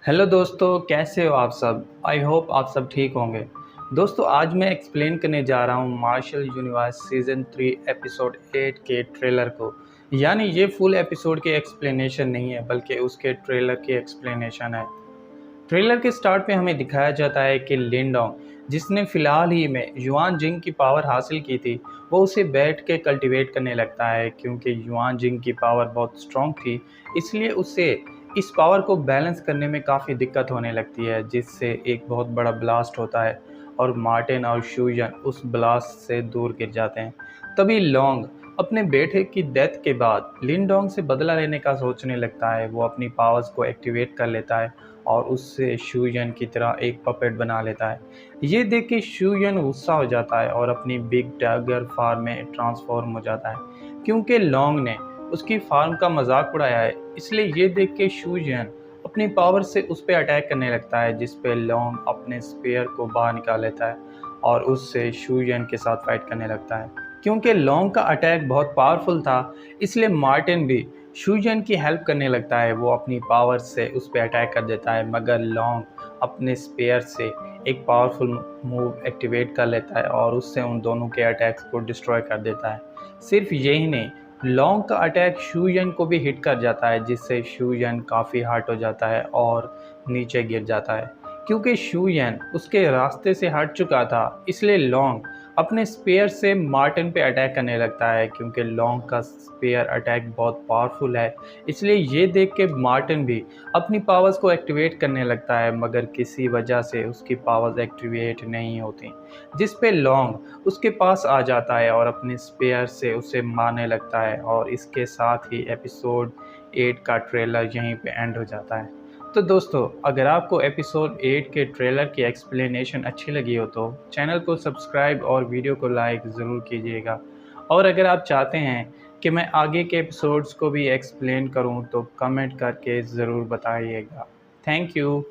Hello दोस्तों, कैसे हो आप सब। आई होप आप सब ठीक होंगे। दोस्तों, आज मैं एक्सप्लेन करने जा रहा हूँ मार्शल यूनिवर्स सीज़न 3 एपिसोड 8 के ट्रेलर को। यानी ये फुल एपिसोड की एक्सप्लेनेशन नहीं है, बल्कि उसके ट्रेलर की एक्सप्लेनेशन है। ट्रेलर के स्टार्ट में हमें दिखाया जाता है कि लिंडोंग, जिसने फिलहाल ही में युआन जिंग की पावर हासिल की थी, वो उसे बैठ के कल्टीवेट करने लगता है। क्योंकि युआन जिंग की पावर बहुत स्ट्रॉन्ग थी, इसलिए उसे इस पावर को बैलेंस करने में काफ़ी दिक्कत होने लगती है, जिससे एक बहुत बड़ा ब्लास्ट होता है और मार्टिन और शूयन उस ब्लास्ट से दूर गिर जाते हैं। तभी लॉन्ग अपने बेटे की डेथ के बाद लिंडोंग से बदला लेने का सोचने लगता है। वो अपनी पावर्स को एक्टिवेट कर लेता है और उससे शूयन की तरह एक पपेट बना लेता है। ये देख के शूयन गुस्सा हो जाता है और अपनी बिग टाइगर फार्म में ट्रांसफॉर्म हो जाता है। क्योंकि लॉन्ग ने उसकी फार्म का मजाक उड़ाया है, इसलिए ये देख के शूयन अपनी पावर से उस पर अटैक करने लगता है, जिस पे लॉन्ग अपने स्पेयर को बाहर निकाल लेता है और उससे शूयन के साथ फाइट करने लगता है। क्योंकि लॉन्ग का अटैक बहुत पावरफुल था, इसलिए मार्टिन भी शूजन की हेल्प करने लगता है। वो अपनी पावर से उस पर अटैक कर देता है, मगर लॉन्ग अपने स्पेयर से एक पावरफुल मूव एक्टिवेट कर लेता है और उससे उन दोनों के अटैक्स को डिस्ट्रॉय कर देता है। सिर्फ यही नहीं, लॉन्ग का अटैक शूयन को भी हिट कर जाता है, जिससे शूयन काफ़ी हर्ट हो जाता है और नीचे गिर जाता है। क्योंकि शूयन उसके रास्ते से हट चुका था, इसलिए लॉन्ग अपने स्पेयर से मार्टिन पे अटैक करने लगता है। क्योंकि लॉन्ग का स्पेयर अटैक बहुत पावरफुल है, इसलिए ये देख के मार्टिन भी अपनी पावर्स को एक्टिवेट करने लगता है, मगर किसी वजह से उसकी पावर्स एक्टिवेट नहीं होती, जिस पे लॉन्ग उसके पास आ जाता है और अपने स्पेयर से उसे मारने लगता है। और इसके साथ ही एपिसोड 8 का ट्रेलर यहीं पे एंड हो जाता है। तो दोस्तों, अगर आपको एपिसोड 8 के ट्रेलर की एक्सप्लेनेशन अच्छी लगी हो तो चैनल को सब्सक्राइब और वीडियो को लाइक ज़रूर कीजिएगा। और अगर आप चाहते हैं कि मैं आगे के एपिसोड्स को भी एक्सप्लेन करूं तो कमेंट करके ज़रूर बताइएगा। Thank you.